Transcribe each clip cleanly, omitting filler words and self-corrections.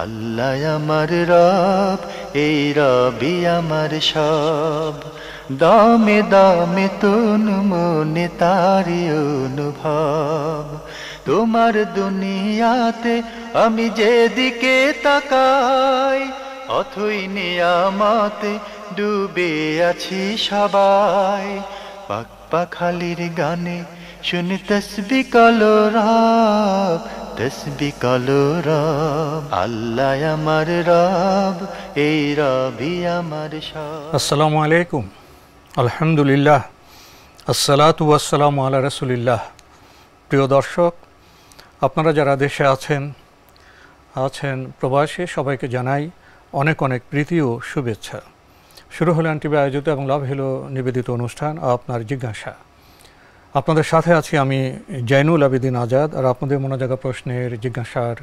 আল্লাহ আমার রব, এই রবি আমার সব। দামে দামে তুন মনে তারি অনুভব। তোমার দুনিয়াতে আমি যেদিকে তাকাই, অথই নিয়ামতে ডুবে আছি সবাই। পাক পাখালির গানে শুনি তসবিহ কালো রব, তসবিহ কালো রব। আল্লাহ আমার রব, এই রবি আমার সব। আসসালামু আলাইকুম, আলহামদুলিল্লাহ, আসসালাতু ওয়াসসালামু আলা রাসূলিল্লাহ। প্রিয় দর্শক, আপনারা যারা দেশে আছেন প্রবাসে, সবাইকে জানাই অনেক অনেক প্রীতি ও শুভেচ্ছা। শুরু হলো এনটিভি আয়োজিত এবং লাভ হলো নিবেদিত অনুষ্ঠান আপনার জিজ্ঞাসা। আপনাদের সাথে আছি আমি জয়নুল আবেদিন আজাদ, আর আপনাদের মনোজাগা প্রশ্নের জিজ্ঞাসার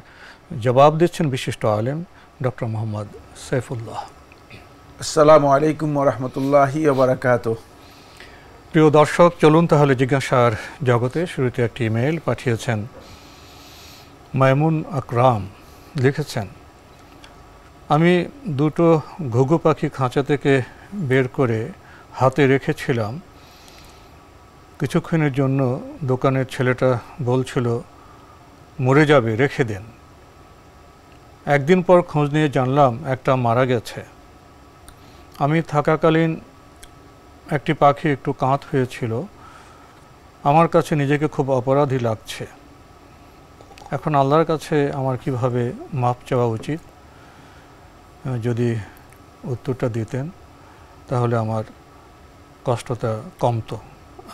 জবাব দিচ্ছেন বিশিষ্ট আলেম ডক্টর মোহাম্মদ সাইফুল্লাহ। আসসালামু আলাইকুম ওয়া রাহমাতুল্লাহি ওয়া বারাকাতুহু। প্রিয় দর্শক, চলুন তাহলে জিজ্ঞাসার জগতে। শুরুতে একটি ইমেল পাঠিয়েছেন মাইমুন আকরাম। লিখেছেন, আমি দুটো ঘুঘু পাখি খাঁচা থেকে বের করে হাতে রেখেছিলাম। কিছুক্ষণের জন্য দোকানের ছেলেটা বলছিল মরে যাবে, রেখে দেন। একদিন পর খোঁজ নিয়ে জানলাম একটা মারা গেছে। আমি থাকাকালীন একটি পাখি একটু কাঁত হয়েছিল। আমার কাছে নিজেকে খুব অপরাধী লাগছে। এখন আল্লাহর কাছে আমার কিভাবে মাপ চাওয়া উচিত? যদি উত্তরটা দিতেন তাহলে আমার কষ্টটা কমতো।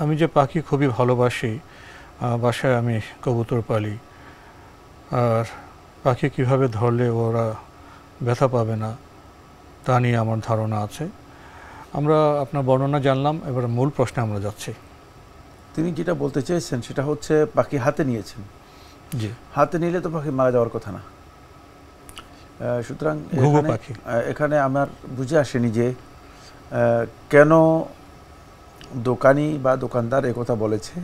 আমি যে পাখি খুবই ভালোবাসি, বাসায় আমি কবুতর পালি, আর পাখি কিভাবে ধরলে ওরা ব্যথা পাবে না তা নিয়ে আমার ধারণা আছে। আমরা আপনার বর্ণনা জানলাম, এবার মূল প্রশ্নে আমরা যাচ্ছি। তিনি যেটা বলতে চেয়েছেন সেটা হচ্ছে পাখি হাতে নিয়েছেন। জি, হাতে নিলে তো পাখি মারা যাওয়ার কথা না। সুতরাং এখানে আমার বুঝে আসেনি যে কেন দোকানি বা দোকানদার একথা বলেছে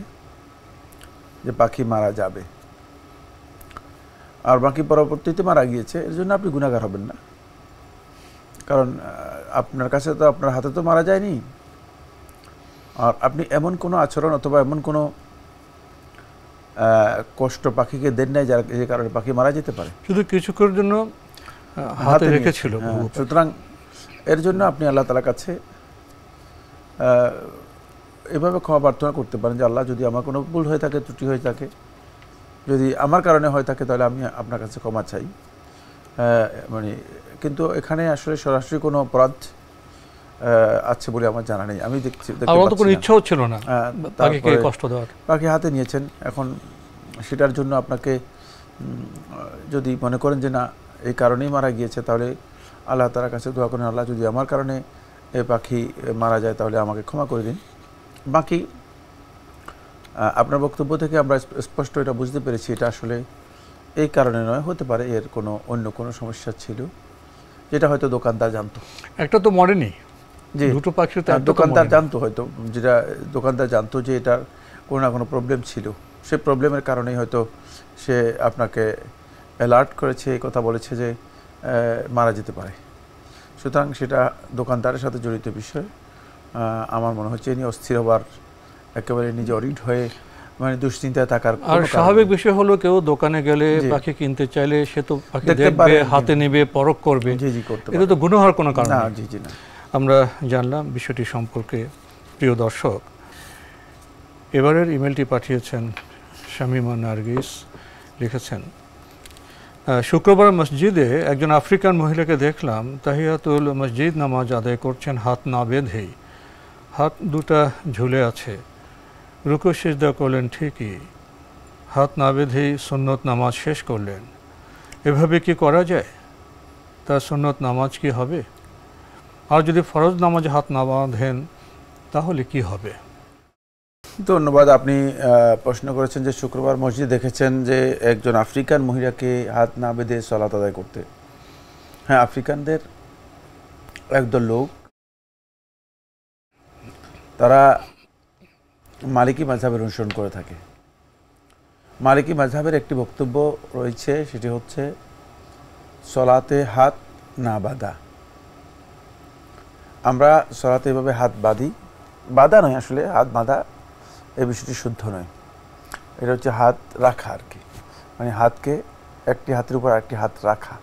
যে পাখি মারা যাবে, আর বাকি পরবর্তীতে মারা গিয়েছে। এর জন্য আপনি গুনাহগার হবেন না, কারণ আপনার কাছে তো, আপনার হাতে তো মারা যায়নি। আর আপনি এমন কোনো আচরণ অথবা এমন কোনো কষ্ট পাখিকে দেন নাই যার যে কারণে পাখি মারা যেতে পারে। শুধু কিছুক্ষণের জন্য হাতে রেখেছিল। সুতরাং এর জন্য আপনি আল্লাহ তাআলার কাছে এভাবে ক্ষমা প্রার্থনা করতে পারেন যে আল্লাহ, যদি আমার কোনো ভুল হয়ে থাকে, ত্রুটি হয়ে থাকে, যদি আমার কারণে হয়ে থাকে, তাহলে আমি আপনার কাছে ক্ষমা চাই। মানে কিন্তু এখানে আসলে সরাসরি কোনো অপরাধ আছে বলে আমার জানা নেই। আমি দেখতে কোনো ইচ্ছাও ছিল না পাখিকে কষ্ট দেওয়ার। পাখি হাতে নিয়েছেন, এখন সেটার জন্য আপনাকে যদি মনে করেন যে না এই কারণেই মারা গিয়েছে, তাহলে আল্লাহ তাআলার কাছে দোয়া করেন, আল্লাহ যদি আমার কারণে এই পাখি মারা যায় তাহলে আমাকে ক্ষমা করে দিন। বাকি আপনার বক্তব্য থেকে আমরা স্পষ্ট এটা বুঝতে পেরেছি, এটা আসলে এই কারণে নয়, হতে পারে এর কোনো অন্য কোনো সমস্যা ছিল যেটা হয়তো দোকানদার জানতো। একটা তো মরেনি, জি, দুটো পাখি দোকানদার জানতো, হয়তো যেটা দোকানদার জানতো যে এটার কোনো না কোনো প্রবলেম ছিল। সে প্রবলেমের কারণেই হয়তো সে আপনাকে অ্যালার্ট করেছে, এই কথা বলেছে যে মারা যেতে পারে। সুতরাং সেটা দোকানদারের সাথে জড়িত বিষয়। আমার মনে হচ্ছে ইনি অস্থির হবার, একেবারে নিজে অরিড হয়ে মানে দুশ্চিন্তায় থাকার। আর স্বাভাবিক বিষয় হলো কেউ দোকানে গেলে পাখি কিনতে চাইলে সে তো পাখি দেখবে, হাতে নেবে, পরখ করবে। জি জি, করতে এটা তো গুনাহ হওয়ার কোনো কারণ না। নেই। জি জি না। আমরা জানলাম বিষয়টি সম্পর্কে। প্রিয় দর্শক, এবারের ইমেলটি পাঠিয়েছেন শামিমা নার্গিস। লিখেছেন, শুক্রবার মসজিদে একজন আফ্রিকান মহিলাকে দেখলাম তাহিয়াতুল মসজিদ নামাজ আদায় করছেন হাত না বেঁধেই। হাত দুটা ঝুলে আছে। রুকু সিজদা করলেন ঠিকই, হাত না বেঁধেই সুন্নত নামাজ শেষ করলেন। এভাবে কি করা যায়? তার সুন্নত নামাজ কি হবে? আর যদি ফরজ নামাজে হাত না বাঁধেন তাহলে কি হবে? ধন্যবাদ। আপনি প্রশ্ন করেছেন যে শুক্রবার মসজিদে দেখেছেন যে একজন আফ্রিকান মহিলাকে হাত না বেঁধে সালাত আদায় করতে। হ্যাঁ, আফ্রিকানদের একদল লোক, তারা মালিকি মাযহাবের অনুসরণ করে থাকে। মালিকি মাযহাবের একটি বক্তব্য রয়েছে, সেটি হচ্ছে সলাতে হাত না বাঁধা। আমরা সলাতে এভাবে হাত বাঁধি, বাঁধা নয় আসলে, হাত বাঁধা এই বিষয়টি শুদ্ধ নয়। এটা হচ্ছে হাত রাখা আর কি, মানে হাতকে একটি হাতের উপর আরেকটি হাত রাখা।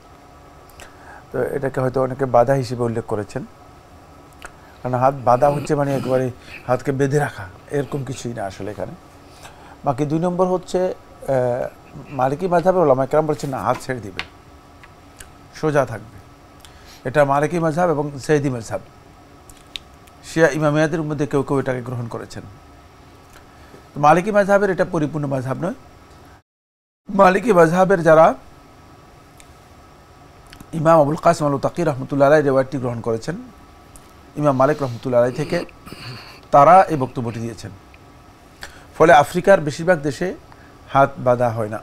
তো এটাকে হয়তো অনেকে বাঁধা হিসেবে উল্লেখ করেছেন, কারণ হাত বাঁধা হচ্ছে মানে একেবারে হাতকে বেঁধে রাখা, এরকম কিছুই না আসলে এখানে। বাকি 2 নম্বর হচ্ছে মালিকি মাযহাবের উলামা কেরাম বলছেন না, হাত ছেড়ে দিবে, সোজা থাকবে। এটা মালিকি মাযহাব এবং সাইদি মাযহাব, শিয়া ইমামিয়াদের মধ্যে কেউ কেউ এটাকে গ্রহণ করেছেন। মালিকি মাযহাবের এটা পরিপূর্ণ মাযহাব নয়। মালিকি মাযহাবের যারা ইমাম আবুল কাসিম আল তাকি রহমতুল্লাহ আলাইহি রিওয়ায়াতটি গ্রহণ করেছেন ইমাম মালিক রহমতুল্লাহ আলাইহি থেকে, তারা এই বক্তব্যটি দিয়েছেন। ফলে আফ্রিকার বেশিরভাগ দেশে হাত বাঁধা হয় না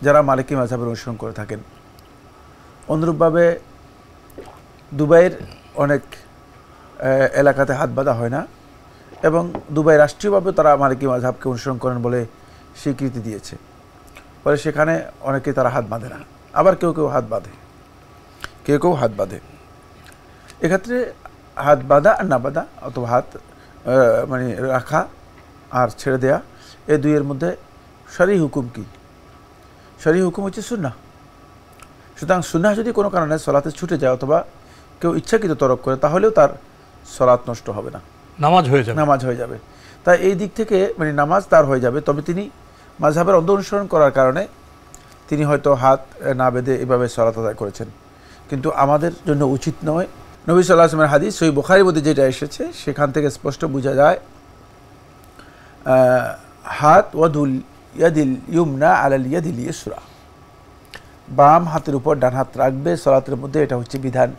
যারা মালিকি মাযহাবের অনুসরণ করে থাকেন। অনুরূপভাবে দুবাইয়ের অনেক এলাকাতে হাত বাঁধা হয় না, এবং দুবাই রাষ্ট্রীয়ভাবে তারা মালিকি মাযহাবকে অনুসরণ করেন বলে স্বীকৃতি দিয়েছে। ফলে সেখানে অনেকে তারা হাত বাঁধে না, আবার কেউ কেউ হাত বাঁধে, কেউ কেউ হাত বাঁধে। এক্ষেত্রে হাত বাঁধা আর না বাঁধা, অথবা হাত মানে রাখা আর ছেড়ে দেয়া, এই দুইয়ের মধ্যে শরঈ হুকুম কি? শরঈ হুকুম হচ্ছে সুন্নাহ। সুতরাং সুন্নাহ যদি কোনো কারণে সলাতে ছুটে যায় অথবা কেউ ইচ্ছাকৃত তরক করে, তাহলেও তার সলাত নষ্ট হবে না, নামাজ হয়ে যাবে, নামাজ হয়ে যাবে। তাই এই দিক থেকে মানে নামাজ তার হয়ে যাবে। তবে তিনি মাযহাবের অন্ধ অনুসরণ করার কারণে তিনি হয়তো হাত না বেঁধে এভাবে সলাত আদায় করেছেন, কিন্তু আমাদের জন্য উচিত নয়। নবী সাল্লাল্লাহু আলাইহি ওয়াসাল্লামের হাদিস সহিহ বুখারীর মধ্যে যেটা এসেছে, সেখান থেকে স্পষ্ট বোঝা যায় হাত ওয়াদুল ইয়াদিল ইউমনা আলাল ইয়াদিল ইসরা, বাম হাতের উপর ডান হাত রাখবে সলাতের মধ্যে, এটা হচ্ছে বিধান।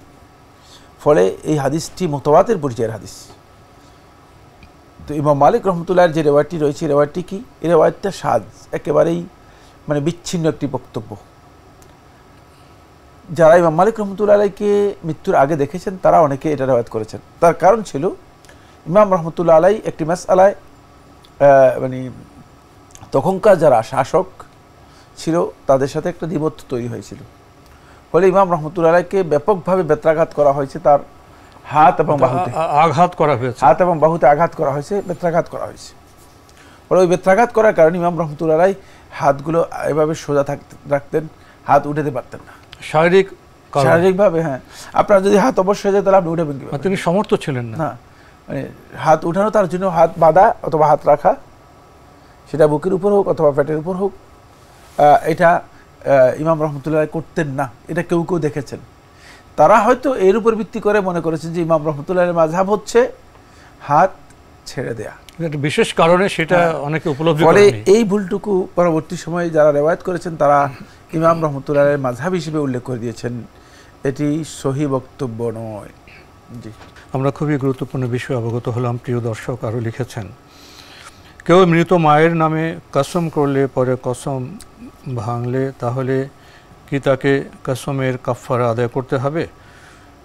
ফলে এই হাদিসটি মুতাওয়াতির পর্যায়ের হাদিস। তো ইমাম মালিক রহমতুল্লাহর যে রেওয়ায়তটি রয়েছে, রেওয়ায়তটি কি? এই রেওয়ায়তটা সাজ, একেবারেই মানে বিচ্ছিন্ন একটি বক্তব্য। যারা ইমাম মালিক রহমতুল্লাহ আলাইকে মৃত্যুর আগে দেখেছেন তারা অনেকে এটা রেওয়ায়ত করেছেন। তার কারণ ছিল ইমাম রহমতুল্লাহ আলাই একটি মাসআলায় মানে তখনকার যারা শাসক ছিল তাদের সাথে একটা দ্বিমত তৈরি হয়েছিল। ফলে ইমাম রহমতুল্লাহ আলাইকে ব্যাপকভাবে বেত্রাঘাত করা হয়েছে, তার হাত এবং বাহুতে আঘাত করা হয়েছে, হাত এবং বাহুতে আঘাত করা হয়েছে, বেত্রাঘাত করা হয়েছে। ফলে ওই বেত্রাঘাত করার কারণে ইমাম রহমতুল্লাহ আলাই হাতগুলো এভাবে সোজা রাখতেন, হাত উঠাতে পারতেন না শারীরিকভাবে। হ্যাঁ, আপনার যদি হাত অবশ্য হয়ে যায় তাহলে আপনি উঠাবেন কিভাবে? তিনি সমর্থ ছিলেন না। মানে হাত উঠানো, তার জন্য হাত বাঁধা অথবা হাত রাখা, সেটা বুকের উপর হোক অথবা পেটের উপর হোক, এটা ইমাম রহমতুল্লাহ করতেন না। এটা কেউ কেউ দেখেছেন, তারা হয়তো এর উপর ভিত্তি করে মনে করেছেন যে ইমাম রহমতুল্লাহের মাযহাব হচ্ছে হাত ছেড়ে দেয়া, বিশেষ কারণে সেটা অনেকে উপলব্ধি করে। করেনি। এই ভুলটুকু পরবর্তী সময়ে যারা রেওয়ায়াত করেছেন তারা ইমাম রহমতুল্লাহের মাযহাব হিসেবে উল্লেখ করে দিয়েছেন। এটি সহি বক্তব্য নয়। জি, আমরা খুবই গুরুত্বপূর্ণ বিষয় অবগত হলাম। প্রিয় দর্শক আরও লিখেছেন, কেউ মৃত মায়ের নামে কসম করলে, পরে কসম ভাঙলে, তাহলে কি তাকে কসমের কাফারা আদায় করতে হবে?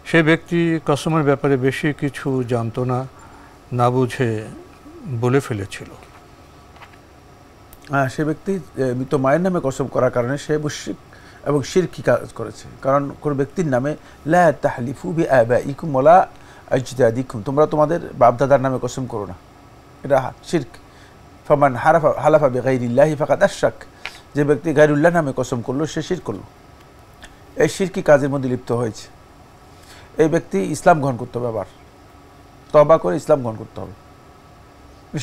সে ব্যক্তি কসমের ব্যাপারে বেশি কিছু জানতো না, না বুঝে বলে ফেলেছিল। হ্যাঁ, সে ব্যক্তি মৃত মায়ের নামে কসম করার কারণে সে মুশরিক এবং শিরকি কাজ করেছে। কারণ কোনো ব্যক্তির নামে লা তাহলিফু বিআবাইকুম ওয়ালা আজদাদিকুম, তোমরা তোমাদের বাপদাদার নামে কসম করো না, এটা শিরক। ফামান হালাফা বিগাইরিল্লাহি ফাকাদ আশরাক, যে ব্যক্তি গায়রুল্লাহ নামে কসম করলো সে শিরক করলো, এই শিরকি কাজের মধ্যে লিপ্ত হয়েছে। এই ব্যক্তি ইসলাম গ্রহণ করতে হবে, আবার তওবা করে ইসলাম গ্রহণ করতে হবে।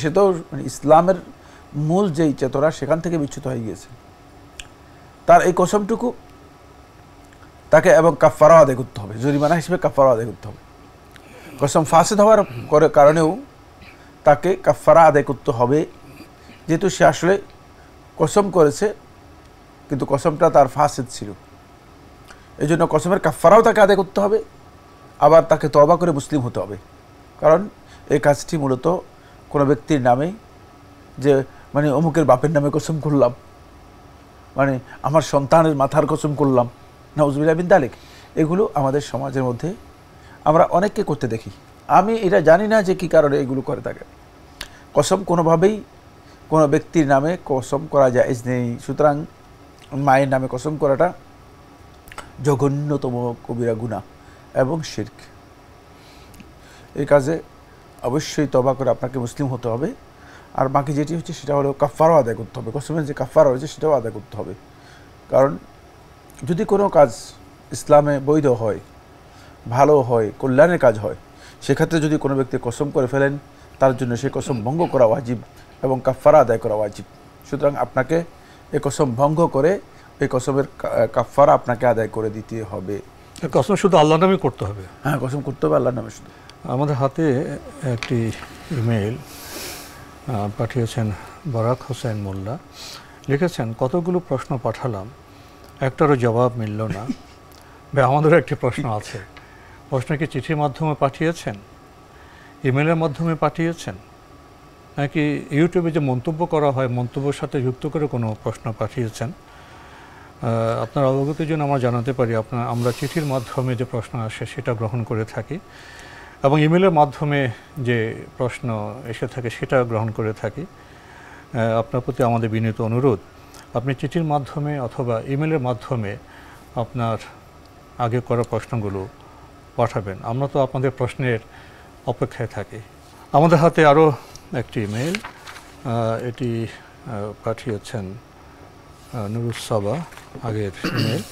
সে তো ইসলামের মূল যেই চেতনা সেখান থেকে বিচ্যুত হয়ে গিয়েছে। তার এই কসমটুকু তাকে এবং কাফারা আদায় করতে হবে, জরিমানা হিসেবে কাফারা আদায় করতে হবে। কসম ফাসিদ হওয়ার কারণেও তাকে কাফারা আদায় করতে হবে, যেহেতু সে আসলে কসম করেছে কিন্তু কসমটা তার ফাসিদ ছিল। এই জন্য কসমের কাফারাও তাকে আদায় করতে হবে, আবার তাকে তওবা করে মুসলিম হতে হবে। কারণ এই কাজটি মূলত কোনো ব্যক্তির নামে, যে মানে অমুকের বাপের নামে কসম করলাম, মানে আমার সন্তানের মাথার কসম করলাম, নাউজুবিল্লাহ মিন যালিক, এগুলো আমাদের সমাজের মধ্যে আমরা অনেককে করতে দেখি। আমি এটা জানি না যে কী কারণে এগুলো করে থাকে। কসম কোনোভাবেই কোনো ব্যক্তির নামে কসম করা জায়েজ নেই। সুতরাং মায়ের নামে কসম করাটা জঘন্যতম কবিরা গুনাহ এবং শিরক। এই কাজে অবশ্যই তওবা করে আপনাকে মুসলিম হতে হবে। আর বাকি যেটি হচ্ছে সেটা হলো কাফারাও আদায় করতে হবে, কসমের যে কাফারা রয়েছে সেটাও আদায় করতে হবে। কারণ যদি কোনো কাজ ইসলামে বৈধ হয়, ভালো হয়, কল্যাণের কাজ হয়, সেক্ষেত্রে যদি কোনো ব্যক্তি কসম করে ফেলেন তার জন্য সেই কসম ভঙ্গ করা ওয়াজিব এবং কাফারা আদায় করা ওয়াজিব। সুতরাং আপনাকে এই কসম ভঙ্গ করে এই কসমের কাফারা আপনাকে আদায় করে দিতে হবে। কসম শুধু আল্লাহর নামে করতে হবে? হ্যাঁ, কসম করতে হবে আল্লাহর নামে শুধু। আমাদের হাতে একটি ইমেল পাঠিয়েছেন বরাক হোসেন মোল্লা, লিখেছেন কতগুলো প্রশ্ন পাঠালাম, একটারও জবাব মিলল না। ভাই, আমাদেরও একটি প্রশ্ন আছে। প্রশ্ন কি চিঠির মাধ্যমে পাঠিয়েছেন, ইমেলের মাধ্যমে পাঠিয়েছেন, নাকি ইউটিউবে যে মন্তব্য করা হয় মন্তব্যের সাথে যুক্ত করে কোনো প্রশ্ন পাঠিয়েছেন? আপনার অবগতির জন্য আমরা জানাতে পারি আমরা চিঠির মাধ্যমে যে প্রশ্ন আসে সেটা গ্রহণ করে থাকি, এবং ইমেলের মাধ্যমে যে প্রশ্ন এসে থাকে সেটা গ্রহণ করে থাকি। আপনার প্রতি আমাদের বিনীত অনুরোধ, আপনি চিঠির মাধ্যমে অথবা ইমেলের মাধ্যমে আপনার আগে করা প্রশ্নগুলো পাঠাবেন। আমরা তো আপনাদের প্রশ্নের অপেক্ষায় থাকি। আমাদের হাতে আরও একটি ইমেল, এটি পাঠিয়েছেন নুরুসসাবা, আগের ইমেল।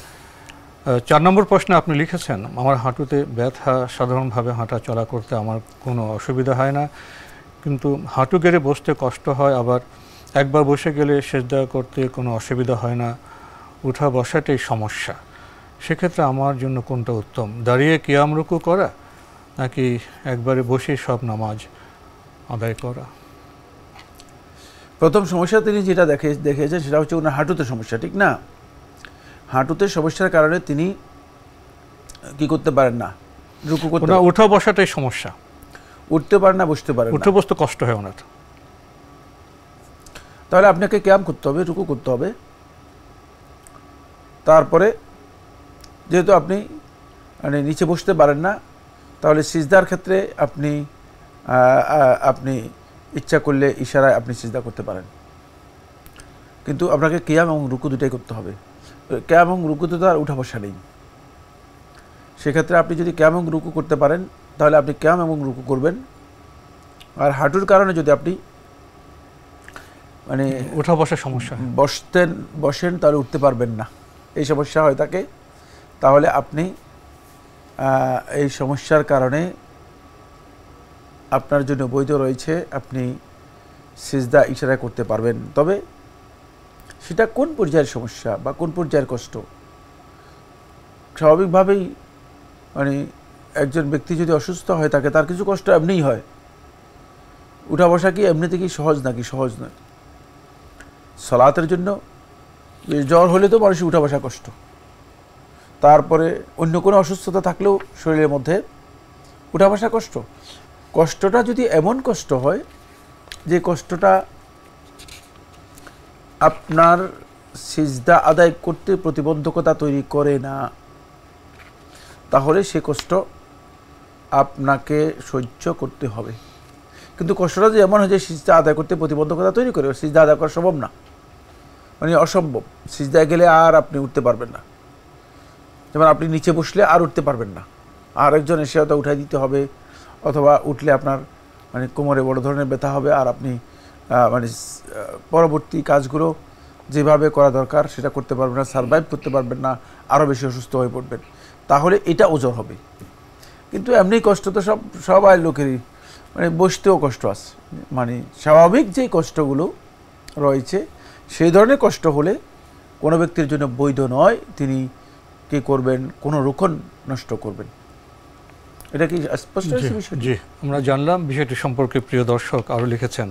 4 নম্বর প্রশ্নে আপনি লিখেছেন, আমার হাঁটুতে ব্যথা, সাধারণভাবে হাঁটা চলা করতে আমার কোনো অসুবিধা হয় না, কিন্তু হাঁটু গেড়ে বসতে কষ্ট হয়, আবার একবার বসে গেলে সেজদা করতে কোনো অসুবিধা হয় না, উঠা বসাটাই সমস্যা। সেক্ষেত্রে আমার জন্য কোনটা উত্তম, দাঁড়িয়ে কিয়াম রুকু করা নাকি একবারে বসে সব নামাজ আদায় করা? প্রথম সমস্যা তিনি যেটা দেখিয়েছেন সেটা হচ্ছে ওনার হাঁটুতে সমস্যা, ঠিক না? হাঁটুতে সমস্যার কারণে তিনি কি করতে পারেন না, রুকু করতে, উঠা বসাটাই সমস্যা, উঠতে পারেন না, বসতে পারেন না, উঠে বসতে কষ্ট হয় ওনার। তাহলে আপনাকে কিয়াম করতে হবে, রুকু করতে হবে। তারপরে যেহেতু আপনি মানে নিচে বসতে পারেন না, তাহলে সিজদার ক্ষেত্রে আপনি ইচ্ছা করলে ইশারায় আপনি সিজদা করতে পারেন, কিন্তু আপনাকে কিয়াম এবং রুকু দুটাই করতে হবে। কিয়াম এবং রুকুতে তো আর উঠা বসা নেই। সেক্ষেত্রে আপনি যদি কিয়াম এবং রুকু করতে পারেন তাহলে আপনি কিয়াম এবং রুকু করবেন। আর হাঁটুর কারণে যদি আপনি মানে উঠা বসার সমস্যা বসেন তাহলে উঠতে পারবেন না, এই সমস্যা হয় থাকে, তাহলে আপনি এই সমস্যার কারণে আপনার জন্য বৈধ রয়েছে, আপনি সিজদা ইশারা করতে পারবেন। তবে সেটা কোন পর্যায়ের সমস্যা বা কোন পর্যায়ের কষ্ট? স্বাভাবিকভাবেই মানে একজন ব্যক্তি যদি অসুস্থ হয় থাকে তার কিছু কষ্ট এমনিই হয়। উঠা বসা কি এমনিতে কি সহজ নাকি? সহজ নয়। সালাতের জন্য জ্বর হলে তো মানুষের উঠা বসা কষ্ট, তারপরে অন্য কোনো অসুস্থতা থাকলেও শরীরের মধ্যে উঠা বসা কষ্ট। কষ্টটা যদি এমন কষ্ট হয় যে কষ্টটা আপনার সিজদা আদায় করতে প্রতিবন্ধকতা তৈরি করে না, তাহলে সে কষ্ট আপনাকে সহ্য করতে হবে। কিন্তু কষ্টটা যদি এমন হয় যে সিজদা আদায় করতে প্রতিবন্ধকতা তৈরি করে, সিজদা আদায় করা সম্ভব না, মানে অসম্ভব, সিজদায় গেলে আর আপনি উঠতে পারবেন না। যেমন আপনি নিচে বসলে আর উঠতে পারবেন না, আর একজন এসে হয়তো উঠাই দিতে হবে, অথবা উঠলে আপনার মানে কোমরে বড় ধরনের ব্যথা হবে, আর আপনি মানে পরবর্তী কাজগুলো যেভাবে করা দরকার সেটা করতে পারবেন না, সারভাইভ করতে পারবেন না, আরও বেশি অসুস্থ হয়ে পড়বেন, তাহলে এটা ওজর হবে। কিন্তু এমনি কষ্ট তো সবাই লোকেরই, মানে বসতেও কষ্ট আছে, মানে স্বাভাবিক যেই কষ্টগুলো রয়েছে সেই ধরনের কষ্ট হলে কোনো ব্যক্তির জন্য বৈধ নয়, তিনি কি করবেন, কোনো রুকন নষ্ট করবেন। এটা কি স্পষ্ট? জি, আমরা জানলাম বিষয়টি সম্পর্কে। প্রিয় দর্শক আরও লিখেছেন,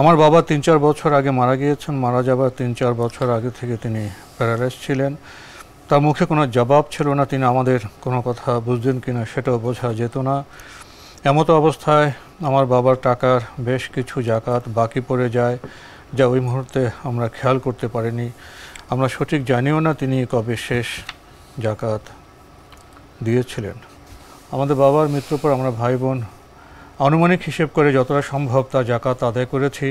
আমার বাবা 3-4 বছর আগে মারা গিয়েছেন, মারা যাবার 3-4 বছর আগে থেকে তিনি প্যারালাইজ ছিলেন, তার মুখে কোনো জবাব ছিল না, তিনি আমাদের কোনো কথা বুঝতেন কিনা সেটাও বোঝা যেত না। এমত অবস্থায় আমার বাবার টাকার বেশ কিছু জাকাত বাকি পড়ে যায়, যা ওই মুহূর্তে আমরা খেয়াল করতে পারিনি। আমরা সঠিক জানিও না তিনি কবে শেষ জাকাত দিয়েছিলেন। আমাদের বাবার মৃত্যুর পর আমরা ভাই বোন আনুমানিক হিসেব করে যতটা সম্ভব তার জাকাত আদায় করেছি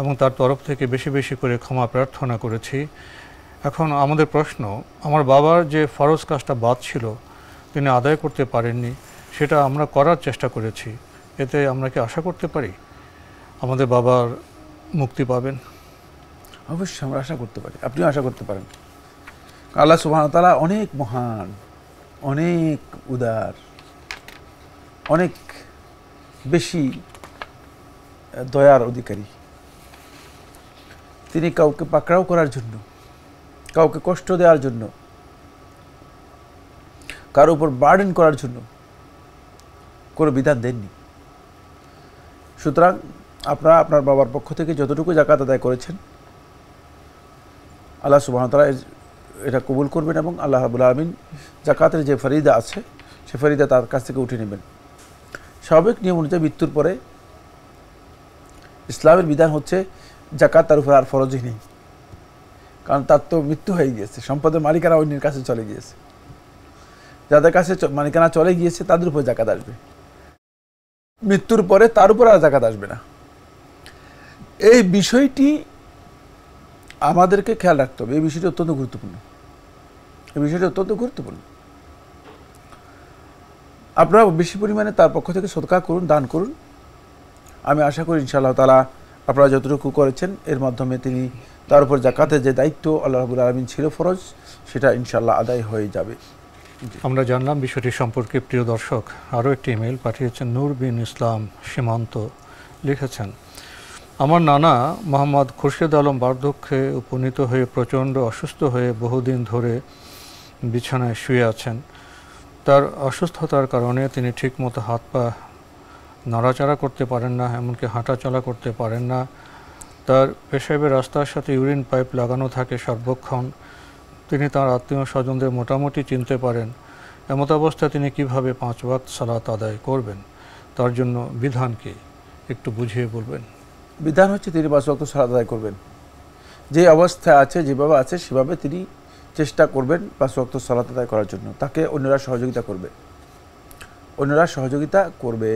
এবং তার তরফ থেকে বেশি বেশি করে ক্ষমা প্রার্থনা করেছি। এখন আমাদের প্রশ্ন, আমার বাবার যে ফরজ কাজটা বাদ ছিল তিনি আদায় করতে পারেননি, সেটা আমরা করার চেষ্টা করেছি, এতে আমরা কি আশা করতে পারি আমাদের বাবার মুক্তি পাবেন? অবশ্যই আমরা আশা করতে পারি, আপনিও আশা করতে পারেন। আল্লাহ সুবহানাহু ওয়া তাআলা অনেক মহান, অনেক উদার, অনেক বেশি দয়ার অধিকারী। তিনি কাউকে পাকড়াও করার জন্য, কাউকে কষ্ট দেওয়ার জন্য, কারোর উপর বার্ডেন করার জন্য কোনো বিধান দেননি। সুতরাং আপনারা আপনার বাবার পক্ষ থেকে যতটুকু যাকাত আদায় করেছেন আল্লাহ সুবহানাহু ওয়া তাআলা এটা কবুল করবেন এবং আল্লাহ রাব্বুল আলামিন যাকাতের যে ফরিদা আছে সে ফরিদা তার কাছ থেকে উঠে নেবেন। স্বাভাবিক নিয়ম অনুযায়ী মৃত্যুর পরে ইসলামের বিধান হচ্ছে যাকাত তার উপর আর ফরজই নেই, কারণ তার তো মৃত্যু হয়ে গিয়েছে, সম্পদের মালিকানা অন্যের কাছে চলে গিয়েছে। যাদের কাছে মালিকানা চলে গিয়েছে তাদের উপর যাকাত আসবে, মৃত্যুর পরে তার উপর আর যাকাত আসবে না। এই বিষয়টি আমাদেরকে খেয়াল রাখতে হবে, এই বিষয়টি অত্যন্ত গুরুত্বপূর্ণ, এই বিষয়টি অত্যন্ত গুরুত্বপূর্ণ। আপনারা বেশি পরিমাণে তার পক্ষ থেকে সদকা করুন, দান করুন। আমি আশা করি ইনশাআল্লাহ তাআলা আপনারা যতটুকু করেছেন এর মাধ্যমে তিনি তার উপর যাকাতের যে দায়িত্ব আল্লাহ রাব্বুল আলামিন ছিল ফরজ, সেটা ইনশাআল্লাহ আদায় হয়ে যাবে। আমরা জানলাম বিষয়টি সম্পর্কে। প্রিয় দর্শক, আরও একটি ইমেল পাঠিয়েছেন নূর বিন ইসলাম সীমান্ত, লিখেছেন, আমার নানা মোহাম্মদ খুরশেদ আলম বার্ধক্যে উপনীত হয়ে প্রচণ্ড অসুস্থ হয়ে বহুদিন ধরে বিছানায় শুয়ে আছেন। তার অসুস্থতার কারণে তিনি ঠিকমতো হাত পা নাড়াচাড়া করতে পারেন না, এমনকি হাঁটা চলা করতে পারেন না। তার পেশাবের রাস্তার সাথে ইউরিন পাইপ লাগানো থাকে সর্বক্ষণ। তিনি তার আত্মীয় স্বজনদের মোটামুটি চিনতে পারেন। এমত অবস্থায় তিনি কিভাবে 5 ওয়াক্ত সালাত আদায় করবেন, তার জন্য বিধান কি একটু বুঝিয়ে বলবেন? বিধান হচ্ছে তিনি 5 ওয়াক্ত সালাত আদায় করবেন। যে অবস্থায় আছে, যেভাবে আছে সেভাবে তিনি চেষ্টা করবেন 5 ওয়াক্ত সালাত আদায় করার জন্য। তাকে অন্যরা সহযোগিতা করবে, অন্যরা সহযোগিতা করবে।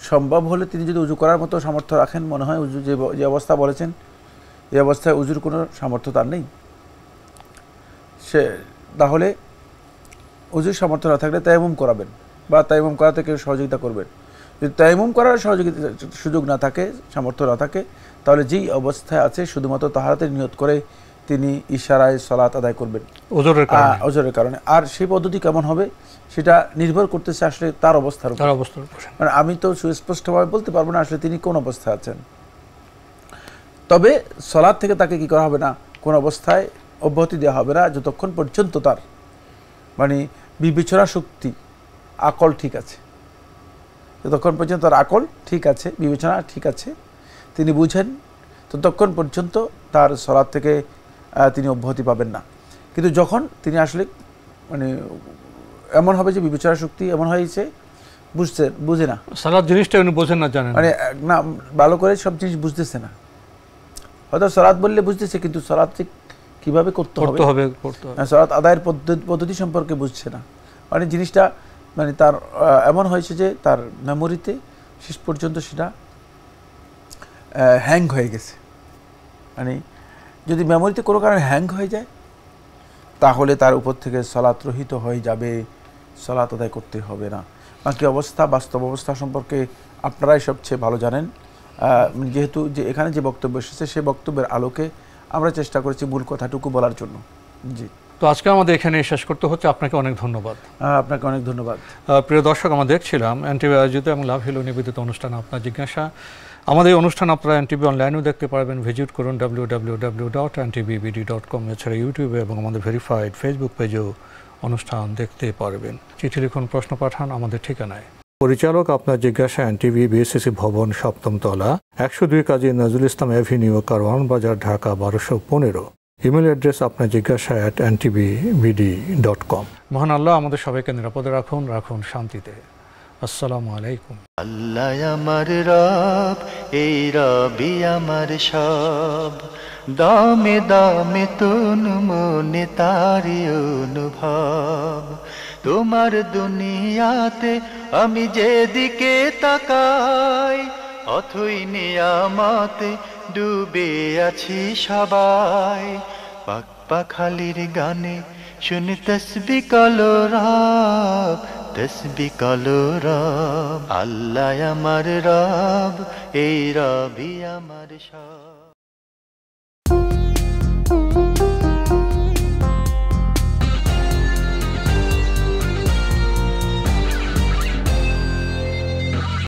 সম্ভব হলে তিনি যদি উজু করার মতো সামর্থ্য রাখেন, মনে হয় উজু যে অবস্থা বলেছেন এই অবস্থায় উজুর কোনো সামর্থ্য তার নেই, সে তাহলে উজুর সামর্থ্য না থাকলে তায়াম্মুম করাবেন বা তায়াম্মুম করাতে কেউ সহযোগিতা করবেন। যদি তায়াম্মুম করার সহযোগিতা সুযোগ না থাকে, সামর্থ্য না থাকে, তাহলে যেই অবস্থায় আছে শুধুমাত্র তাহারাতের নিয়ত করে তিনি ইশারায় সালাত আদায় করবেন ওজরের কারণে। আর সেই পদ্ধতি কেমন হবে সেটা নির্ভর করতেছে আসলে তার অবস্থার উপর। মানে আমি তো সুস্পষ্টভাবে বলতে পারবো না আসলে তিনি কোন অবস্থায় আছেন। তবে সালাত থেকে তাকে কি করা হবে না, কোন অবস্থায় অব্যাহতি দেওয়া হবে না যতক্ষণ পর্যন্ত তার মানে বিবেচনা শক্তি, আকল ঠিক আছে। যতক্ষণ পর্যন্ত তার আকল ঠিক আছে, বিবেচনা ঠিক আছে, তিনি বুঝেন, ততক্ষণ পর্যন্ত তার সালাত থেকে তিনি অব্যাহতি পাবেন না। কিন্তু যখন তিনি আসলে মানে এমন হবে যে বিবেচনা শক্তি এমন হয়েছে বুঝে না, সালাত জিনিসটা উনি বোঝেন না, জানেন মানে না, ভালো করে সব জিনিস বুঝতেছে না। হয়তো সালাত বললে বুঝতেছে কিন্তু সালাত ঠিক কিভাবে করতে হবে, সালাত আদায়ের পদ্ধতি সম্পর্কে বুঝছে না। মানে জিনিসটা মানে তার এমন হয়েছে যে তার মেমোরিতে শেষ পর্যন্ত সেটা হ্যাং হয়ে গেছে। মানে যদি মেমোরিতে কোনো কারণে হ্যাং হয়ে যায় তাহলে তার উপর থেকে সালাত রহিত হয়ে যাবে, সালাত আদায় করতে হবে না। বাকি অবস্থা, বাস্তব অবস্থা সম্পর্কে আপনারাই সবচেয়ে ভালো জানেন। যেহেতু যে এখানে যে বক্তব্য এসেছে সেই বক্তব্যের আলোকে আমরা চেষ্টা করেছি মূল কথাটুকু বলার জন্য। জি, তো আজকে আমাদের এখানে শেষ করতে হচ্ছে। আপনাকে অনেক ধন্যবাদ। আপনাকে অনেক ধন্যবাদ। প্রিয় দর্শক, আমরা দেখছিলাম এনটিভি আয়োজিত এবং লাভ হিলো নিবেদিত অনুষ্ঠান আপনার জিজ্ঞাসা। আমাদের এই অনুষ্ঠান আপনারা এনটিভি অনলাইনেও দেখতে পারবেন। ভিজিট করুন www.ntvbd.com। এছাড়া ইউটিউবে এবং আমাদের ভেরিফাইড ফেসবুক পেজেও অনুষ্ঠান দেখতে পারবেন। চিঠি লিখুন, প্রশ্ন পাঠান আমাদের ঠিকানায়। পরিচালক আপনার জিজ্ঞাসা, এনটিভি, বিএসসিসি ভবন, 7ম তলা, 102 কাজী নজরুল ইসলাম এভিনিউ, কারওয়ান বাজার, ঢাকা 1215। ইমেল অ্যাড্রেস আপনার জিজ্ঞাসা @ntvbd.com। মহান আল্লাহ আমাদের সবাইকে নিরাপদে রাখুন, রাখুন শান্তিতে। আসসালামু আলাইকুম। আল্লাহ আমার রব, এই রবি আমার সব, দামে দামে তুন মনে তারি অনুভব। তোমার দুনিয়াতে আমি যেদিকে তাকাই, অথই নিয়ামতে ডুবে আছি সবাই। পাক পাখালির গানে শুনি তসবি কালো রব, তসবি কালো রব। আল্লাহ আমার রব, এই রবি আমার সব।